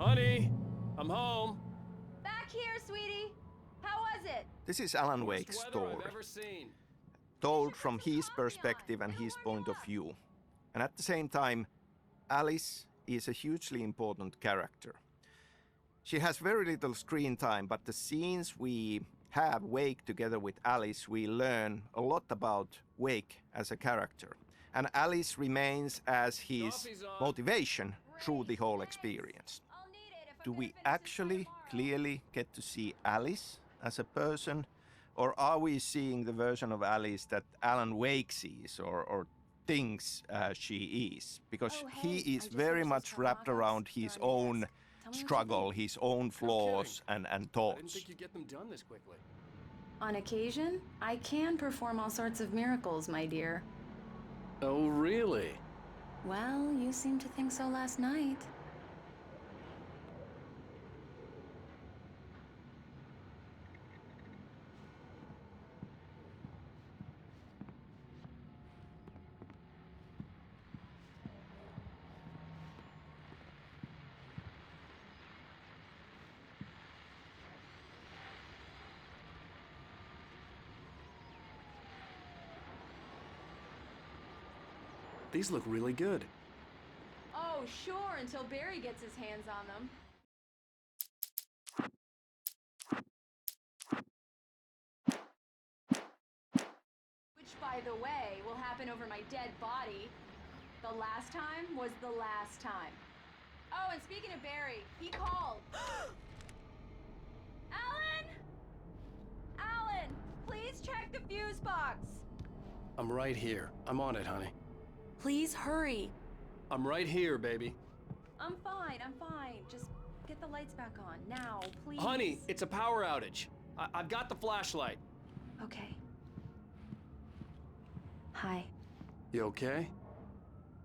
Honey, I'm home. Back here, sweetie. How was it? This is Alan Wake's Worst weather story, I've ever seen. told from his perspective and his point of view. And at the same time, Alice is a hugely important character. She has very little screen time, but the scenes we have Wake together with Alice, we learn a lot about Wake as a character. And Alice remains as his motivation through the whole experience. Do we actually clearly get to see Alice as a person? Or are we seeing the version of Alice that Alan Wake sees or thinks she is? Because he is very much wrapped around his own struggle, his own flaws and I didn't thoughts. think you'd get them done this quickly. On occasion, I can perform all sorts of miracles, my dear. Oh, really? Well, you seemed to think so last night. These look really good. Oh, sure, until Barry gets his hands on them. Which, by the way, will happen over my dead body. The last time was the last time. Oh, and speaking of Barry, he called. Alan! Alan, please check the fuse box. I'm right here. I'm on it, honey. Please hurry. I'm right here, baby. I'm fine, I'm fine. Just get the lights back on, now, please. Honey, it's a power outage. I've got the flashlight. Okay. Hi. You okay?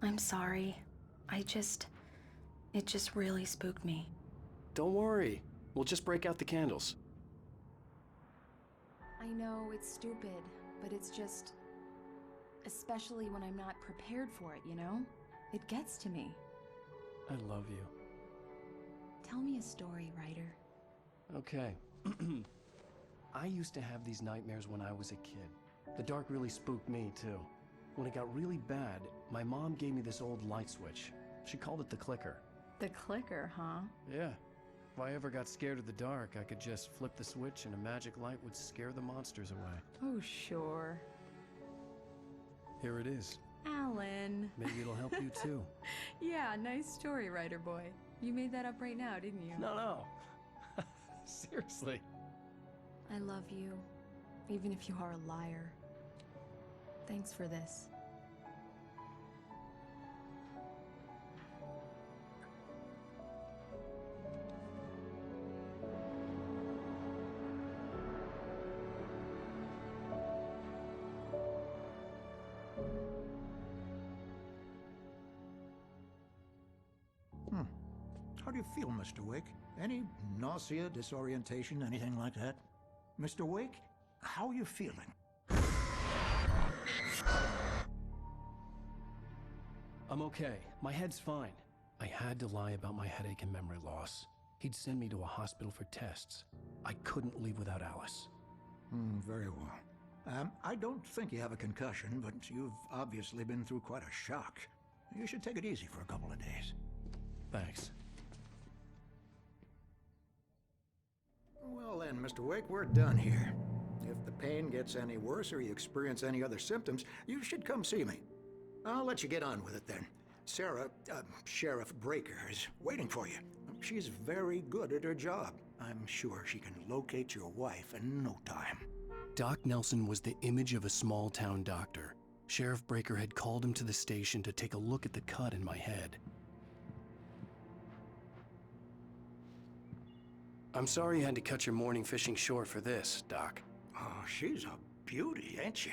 I'm sorry. It just really spooked me. Don't worry. We'll just break out the candles. I know it's stupid, but it's just... Especially when I'm not prepared for it, you know? It gets to me. I love you. Tell me a story, writer. Okay. I used to have these nightmares when I was a kid. The dark really spooked me, too. When it got really bad, my mom gave me this old light switch. She called it the clicker. The clicker, huh? Yeah. If I ever got scared of the dark, I could just flip the switch and a magic light would scare the monsters away. Oh, sure. Here it is. Alan. Maybe it'll help you, too. Yeah, nice story, writer boy. You made that up right now, didn't you? No. Seriously. I love you, even if you are a liar. Thanks for this. How do you feel, Mr. Wake? Any nausea, disorientation, anything like that? Mr. Wake, how are you feeling? I'm okay. My head's fine. I had to lie about my headache and memory loss. He'd send me to a hospital for tests. I couldn't leave without Alice. Very well. I don't think you have a concussion, but you've obviously been through quite a shock. You should take it easy for a couple of days. Thanks. Well then, Mr. Wake, we're done here. If the pain gets any worse or you experience any other symptoms, you should come see me. I'll let you get on with it then. Sarah, Sheriff Breaker, is waiting for you. She's very good at her job. I'm sure she can locate your wife in no time. Doc Nelson was the image of a small-town doctor. Sheriff Breaker had called him to the station to take a look at the cut in my head. I'm sorry you had to cut your morning fishing short for this, Doc. Oh, she's a beauty, ain't she?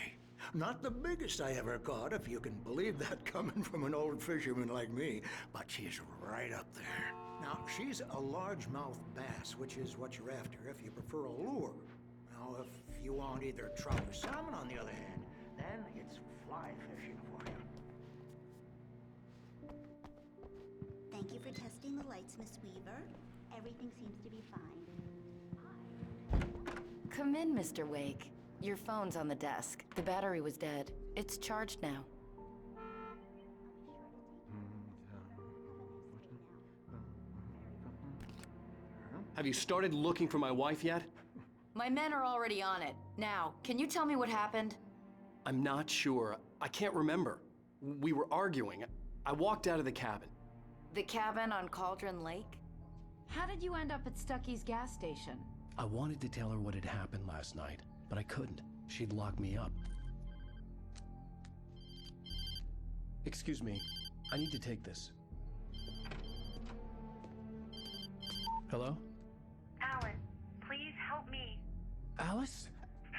Not the biggest I ever caught, if you can believe that coming from an old fisherman like me, but she's right up there. Now, she's a largemouth bass, which is what you're after if you prefer a lure. Now, if you want either trout or salmon, on the other hand, then it's fly fishing for you. Thank Thank you for testing the lights, Miss Weaver. Everything seems to be fine. Come in, Mr. Wake. Your phone's on the desk. The battery was dead. It's charged now. Have you started looking for my wife yet? My men are already on it. Now, can you tell me what happened? I'm not sure. I can't remember. We were arguing. I walked out of the cabin. The cabin on Cauldron Lake? How did you end up at Stucky's gas station? I wanted to tell her what had happened last night, but I couldn't. She'd lock me up. Excuse me. I need to take this. Hello? Alan, please help me. Alice?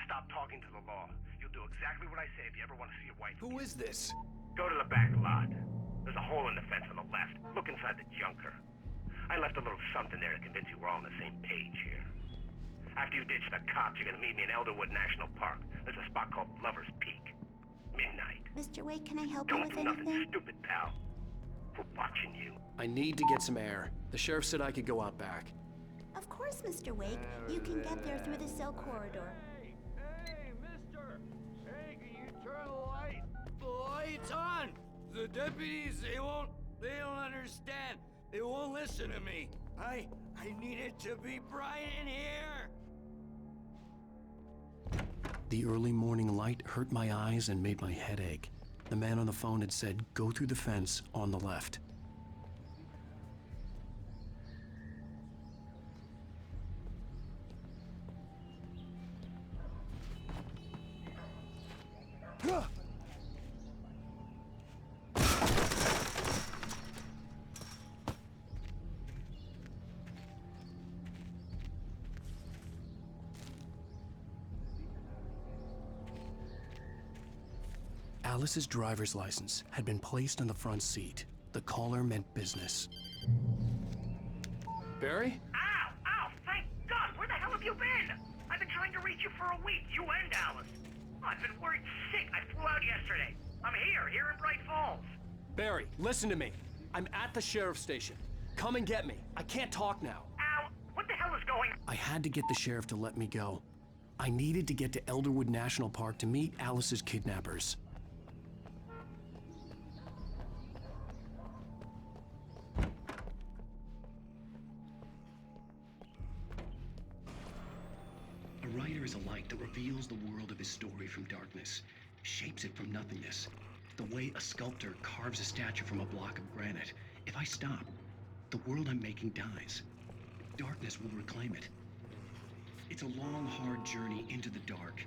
Stop talking to the law. You'll do exactly what I say if you ever want to see your wife. Who is this? Go to the back lot. There's a hole in the fence on the left. Look inside the junker. I left a little something there to convince you we're all on the same page here. After you ditch the cops, you're gonna meet me in Elderwood National Park. There's a spot called Lover's Peak. Midnight. Mr. Wake, can I help you Don't with do nothing anything? stupid, pal. We're watching you. I need to get some air. The sheriff said I could go out back. Of course, Mr. Wake. You can get there through the cell corridor. Hey, mister! Hey, can you turn the light? The light's on! The deputies, they don't understand. They won't listen to me. I need it to be bright in here! The early morning light hurt my eyes and made my head ache. The man on the phone had said, go through the fence on the left. Alice's driver's license had been placed on the front seat. The caller meant business. Barry? Ow! Ow! Thank God! Where the hell have you been? I've been trying to reach you for a week, you and Alice. I've been worried sick. I flew out yesterday. I'm here in Bright Falls. Barry, listen to me. I'm at the sheriff's station. Come and get me. I can't talk now. Ow! What the hell is going on? I had to get the sheriff to let me go. I needed to get to Elderwood National Park to meet Alice's kidnappers. A writer is a light that reveals the world of his story from darkness, shapes it from nothingness. The way a sculptor carves a statue from a block of granite. If I stop, the world I'm making dies. Darkness will reclaim it. It's a long, hard journey into the dark.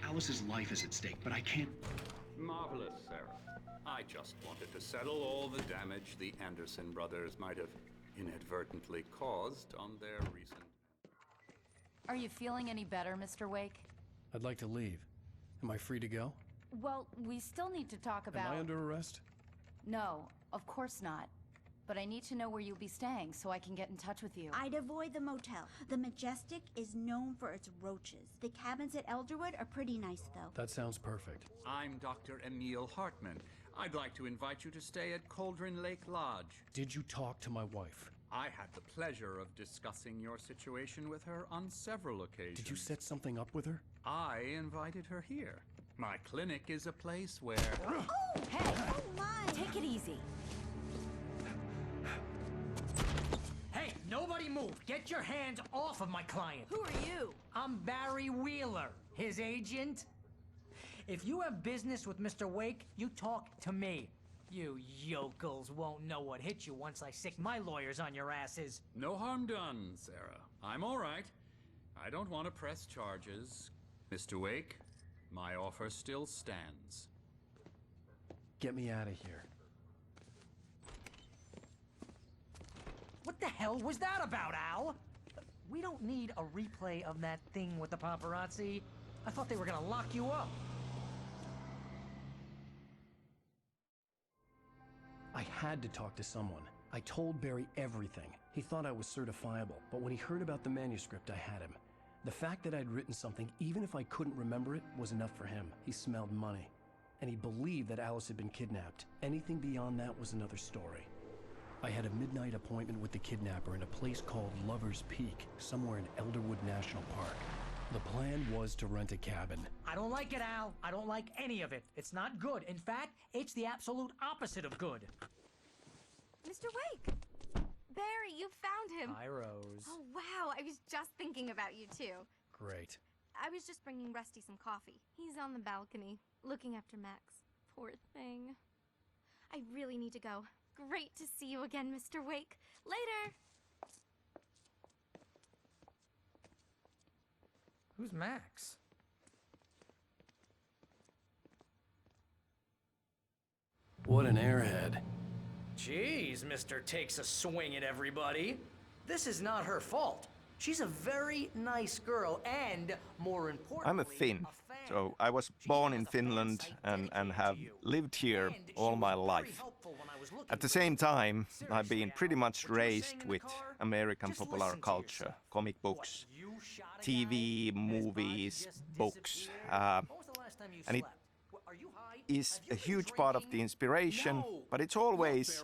Alice's life is at stake, but I can't... Marvelous, Sarah. I just wanted to settle all the damage the Anderson brothers might have inadvertently caused on their recent... Are you feeling any better, Mr. Wake? I'd like to leave. Am I free to go? Well, we still need to talk about... Am I under arrest? No, of course not. But I need to know where you'll be staying so I can get in touch with you. I'd avoid the motel. The Majestic is known for its roaches. The cabins at Elderwood are pretty nice, though. That sounds perfect. I'm Dr. Emil Hartman. I'd like to invite you to stay at Cauldron Lake Lodge. Did you talk to my wife? I had the pleasure of discussing your situation with her on several occasions. Did you set something up with her? I invited her here. My clinic is a place where... Oh! Hey! Oh, my! Take it easy. Hey, nobody move! Get your hands off of my client! Who are you? I'm Barry Wheeler, his agent. If you have business with Mr. Wake, you talk to me. You yokels won't know what hit you once I sick my lawyers on your asses. No harm done, Sarah. I'm all right. I don't want to press charges. Mr. Wake, my offer still stands. Get me out of here. What the hell was that about, Al? We don't need a replay of that thing with the paparazzi. I thought they were gonna lock you up. I had to talk to someone. I told Barry everything. He thought I was certifiable, but when he heard about the manuscript, I had him. The fact that I'd written something, even if I couldn't remember it, was enough for him. He smelled money. And he believed that Alice had been kidnapped. Anything beyond that was another story. I had a midnight appointment with the kidnapper in a place called Lover's Peak, somewhere in Elderwood National Park. The plan was to rent a cabin. I don't like it, Al. I don't like any of it. It's not good. In fact, it's the absolute opposite of good. Mr. Wake! Barry, you found him! Hi, Rose. Oh, wow. I was just thinking about you, too. Great. I was just bringing Rusty some coffee. He's on the balcony, looking after Max. Poor thing. I really need to go. Great to see you again, Mr. Wake. Later! Who's Max? What an airhead. Jeez, Mr. Takes a swing at everybody. This is not her fault. She's a very nice girl and, more importantly, I'm a Finn, so I was born in Finland and have lived here all my life. At the same time, I've been pretty much raised with American popular culture, comic books, TV, movies, books, and it is a huge part of the inspiration, but it's always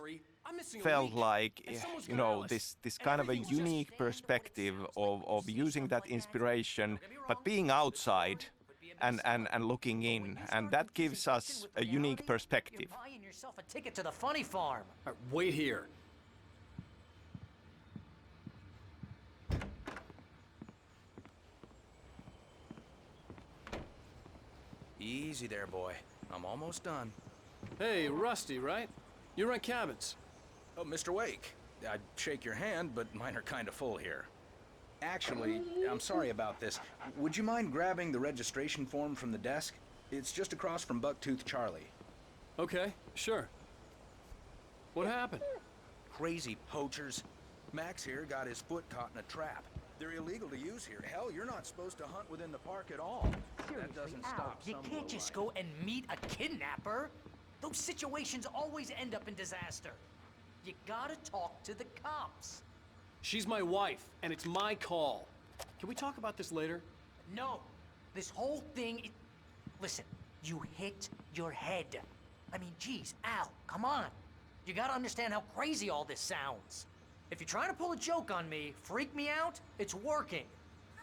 felt like, you know, this kind of a unique perspective of using that inspiration, but being outside and looking in, and that gives us a unique perspective. You're buying yourself a ticket to the funny farm. Wait here. Easy there, boy. I'm almost done. Hey, Rusty, right? You rent cabins. Oh, Mr. Wake. I'd shake your hand, but mine are kind of full here. Actually, I'm sorry about this. Would you mind grabbing the registration form from the desk? It's just across from Bucktooth Charlie. Okay, sure. What happened? Crazy poachers. Max here got his foot caught in a trap. They're illegal to use here. Hell, you're not supposed to hunt within the park at all. That doesn't stop You some can't just lowlife. go and meet a kidnapper. Those situations always end up in disaster. You gotta talk to the cops. She's my wife, and it's my call. Can we talk about this later? No, this whole thing is... Listen, you hit your head. I mean, geez, Al, come on. You gotta understand how crazy all this sounds. If you're trying to pull a joke on me, freak me out, it's working.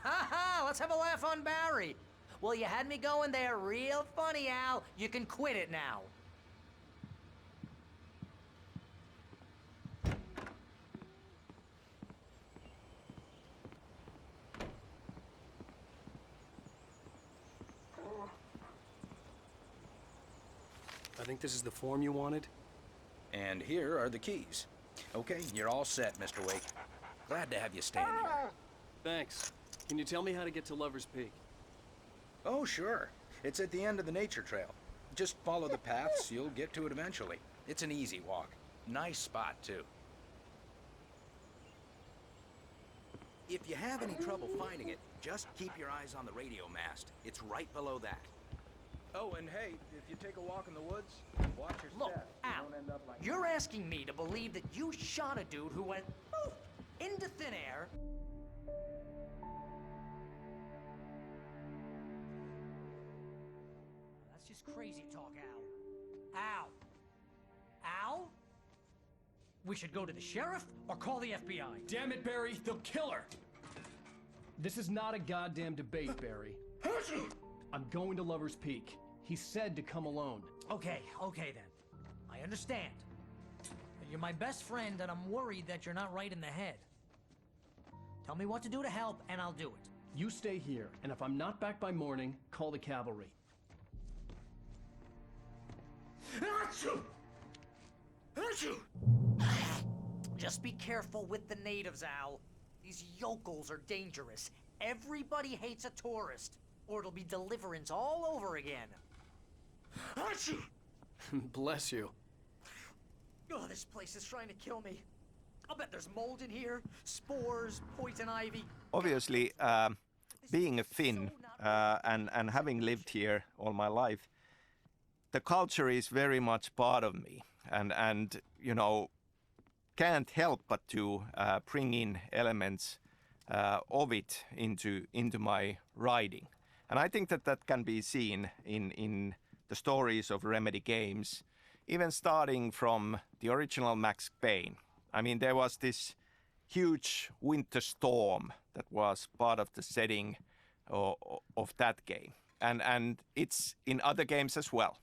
Ha ha, let's have a laugh on Barry. Well, you had me going there real funny, Al. You can quit it now. I think this is the form you wanted. And here are the keys. Okay, you're all set, Mr. Wake. Glad to have you standing here. Thanks. Can you tell me how to get to Lover's Peak? Oh, sure. It's at the end of the nature trail. Just follow the paths, you'll get to it eventually. It's an easy walk. Nice spot, too. If you have any trouble finding it, just keep your eyes on the radio mast. It's right below that. Oh, and hey, if you take a walk in the woods, watch your Look, step. Al, Don't end up like you're asking me to believe that you shot a dude who went poof into thin air. That's just crazy talk, Al. Al. Al? We should go to the sheriff or call the FBI. Damn it, Barry, they'll kill her. This is not a goddamn debate, Barry. I'm going to Lover's Peak. He said to come alone. Okay then. I understand. You're my best friend, and I'm worried that you're not right in the head. Tell me what to do to help, and I'll do it. You stay here, and if I'm not back by morning, call the cavalry. Just be careful with the natives, Al. These yokels are dangerous. Everybody hates a tourist, or it'll be deliverance all over again. Bless you. Oh, this place is trying to kill me. I'll bet there's mold in here, spores, poison ivy. Obviously, being a Finn and having lived here all my life, the culture is very much part of me, and you know, can't help but to bring in elements of it into my writing. And I think that can be seen in the stories of Remedy games, even starting from the original Max Payne. I mean, there was this huge winter storm that was part of the setting of that game. And it's in other games as well.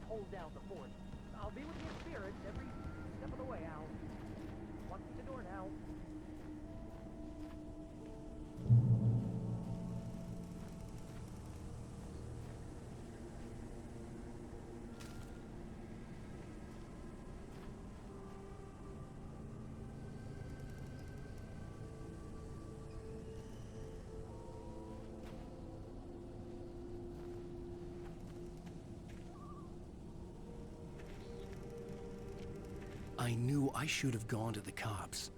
Hold down the fort. I'll be with you in spirit every step of the way, Al. Walk through the door now. I knew I should have gone to the cops.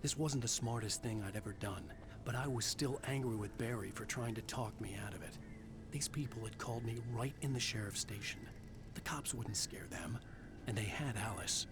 This wasn't the smartest thing I'd ever done, but I was still angry with Barry for trying to talk me out of it. These people had called me right in the sheriff's station. The cops wouldn't scare them, and they had Alice.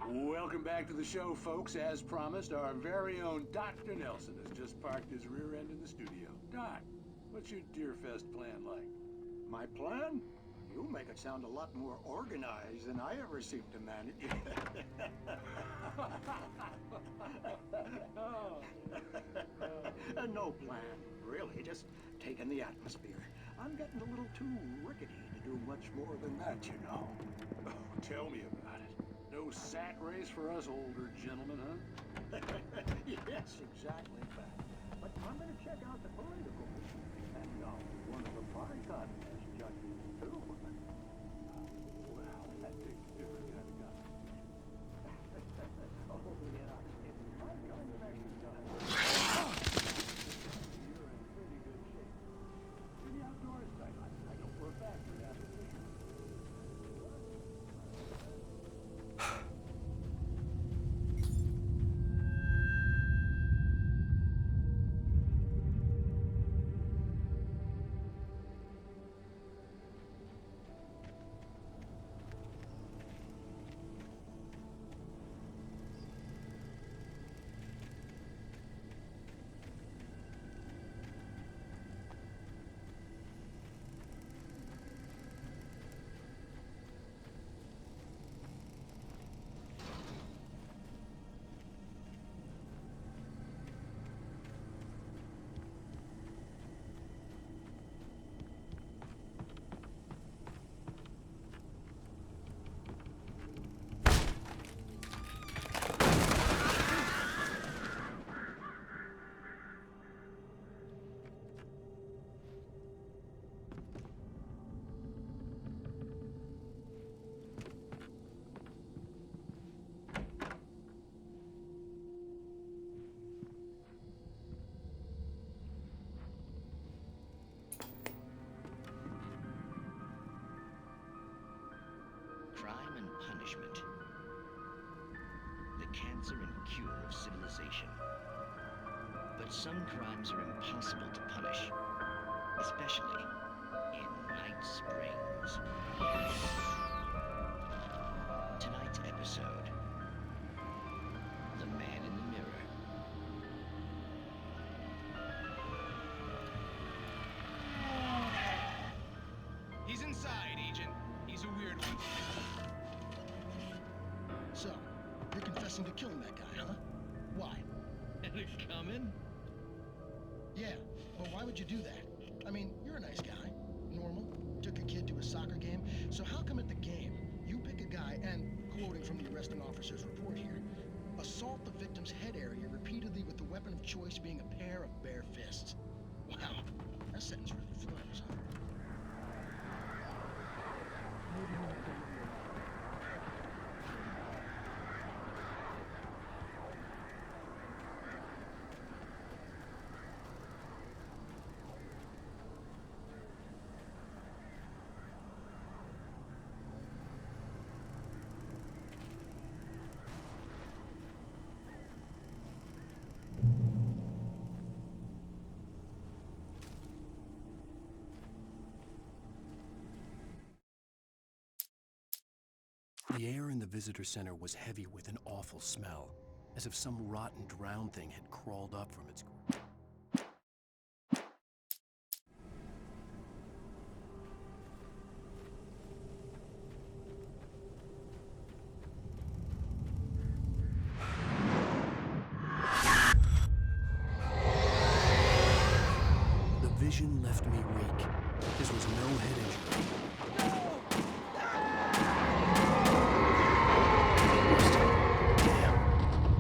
Welcome back to the show, folks. As promised, our very own Dr. Nelson has just parked his rear end in the studio. Doc, what's your Deerfest plan like? My plan? You make it sound a lot more organized than I ever seem to manage. No plan, really. Just taking the atmosphere. I'm getting a little too rickety to do much more than that, you know. Oh, tell me about it. No sack race for us older gentlemen, huh? Yes, exactly that. But I'm going to check out the political issue. And one of the pie contest judges, too. Well, that takes a different kind of guy. Oh, yeah. It's my kind of exercise. You're in pretty good shape. In the outdoors, I know for a fact you're after this. Crime and punishment. The cancer and cure of civilization. But some crimes are impossible to punish, especially in Night Springs. tonight's episode, The Man in the Mirror. He's inside, Agent. He's a weird one. So, you're confessing to killing that guy, huh? Why? Coming? Yeah, but why would you do that? I mean, you're a nice guy. Normal. Took a kid to a soccer game. So how come at the game, you pick a guy and, quoting from the arresting officer's report here, assault the victim's head area repeatedly with the weapon of choice being a pair of bare fists? Wow, that sentence really flows, huh? The air in the visitor center was heavy with an awful smell, as if some rotten drowned thing had crawled up from its... The vision left me weak. This was no head injury.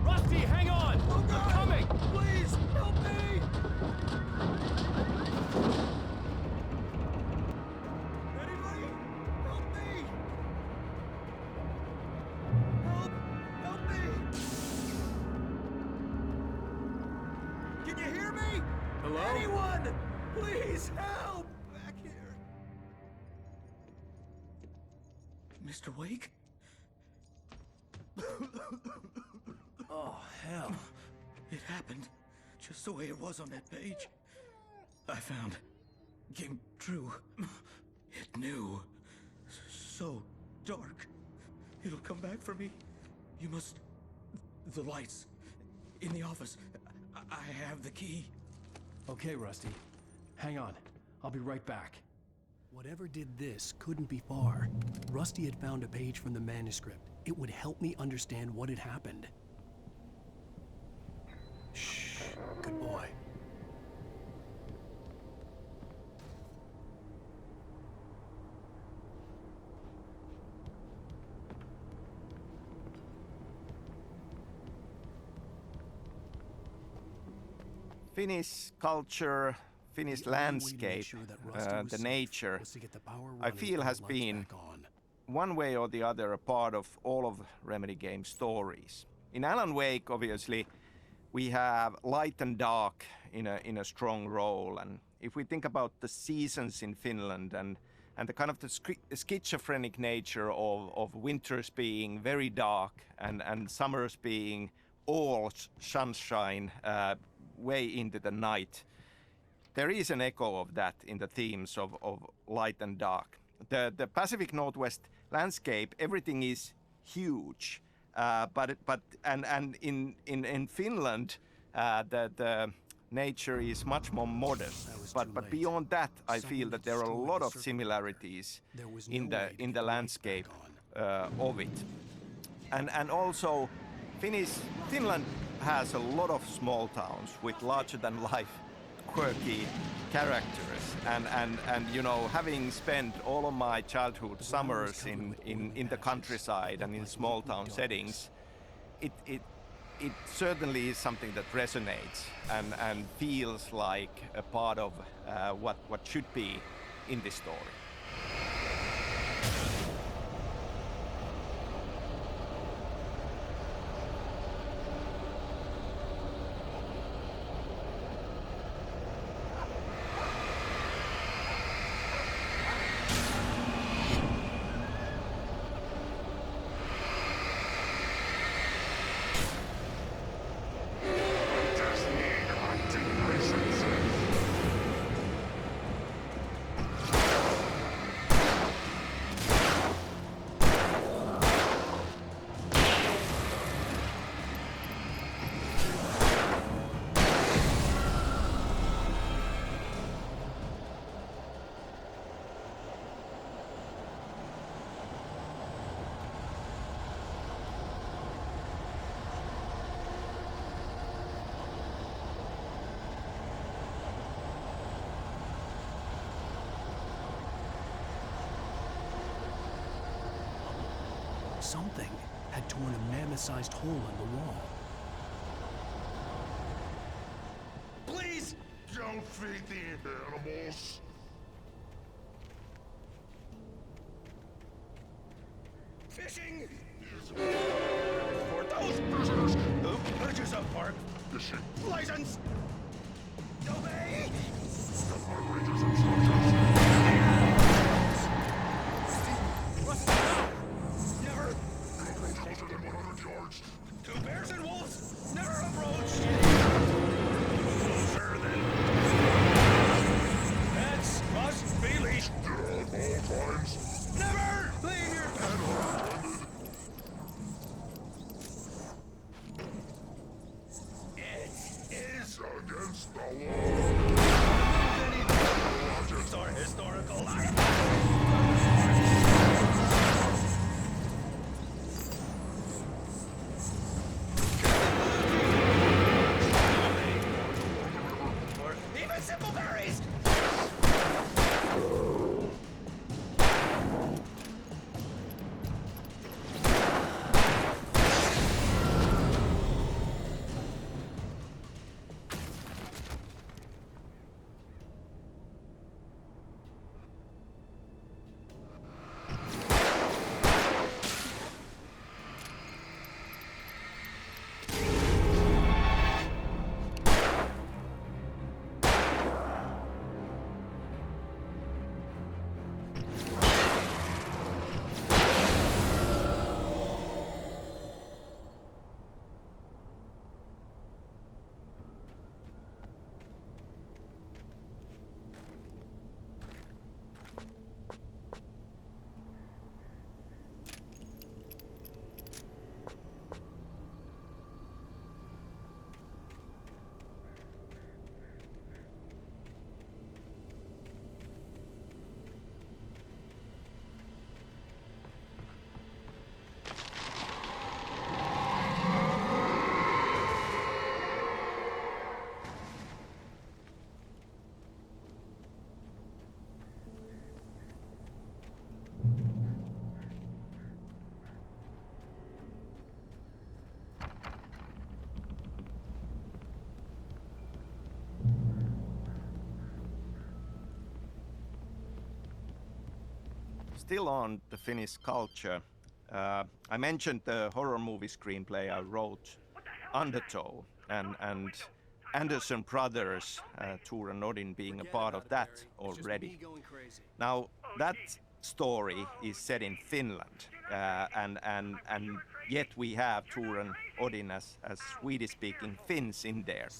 Rusty, hang on! I'm coming! Please, help me! Anybody? Help me! Help me! Can you hear me? Hello? Anyone! Please help! Back here. Mr. Wake? Oh, hell. It happened just the way it was on that page. I found. Came true. It knew. So dark. It'll come back for me. You must... The lights. In the office. I have the key. Okay, Rusty. Hang on. I'll be right back. Whatever did this couldn't be far. Rusty had found a page from the manuscript. It would help me understand what had happened. Shh. Good boy. Finnish culture, Finnish landscape, the nature, I feel has been one way or the other a part of all of Remedy Games' stories. In Alan Wake, obviously, we have light and dark in a strong role, and if we think about the seasons in Finland and the kind of the schizophrenic nature of winters being very dark and summers being all sunshine way into the night, there is an echo of that in the themes of light and dark. The Pacific Northwest landscape, everything is huge, but in Finland, the nature is much more modest. But beyond that, I feel that there are a lot of similarities in the landscape of it, and also Finland has a lot of small towns with larger than life quirky characters, and you know, having spent all of my childhood summers in the countryside and in small town settings, it certainly is something that resonates and feels like a part of what should be in this story. something had torn a mammoth-sized hole in the wall. Please don't feed the animals. Fishing for those prisoners who purchase a park fishing license. Obey the Rangers instructions. Never approach closer than 100 yards. Two bears and wolves never approach. Closer than. Pets must be leashed at all times. Never leave your pet unattended. It is against the law. Many objects are historical. Or even simple berries. Still on the Finnish culture, I mentioned the horror movie screenplay I wrote, Undertow, and Anderson Brothers, Tor and Odin being a part of that already. Now, that story is set in Finland, and yet we have Tor and Odin as Swedish-speaking Finns in there.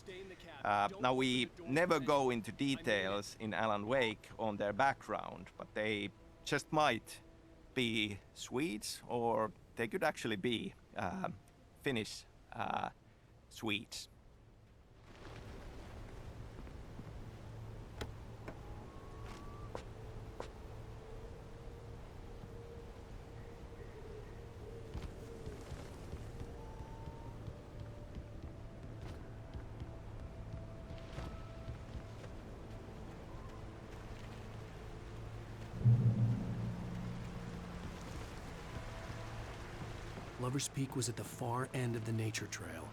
Now, we never go into details in Alan Wake on their background, but they just might be Swedes, or they could actually be Finnish Swedes. Lover's Peak was at the far end of the nature trail.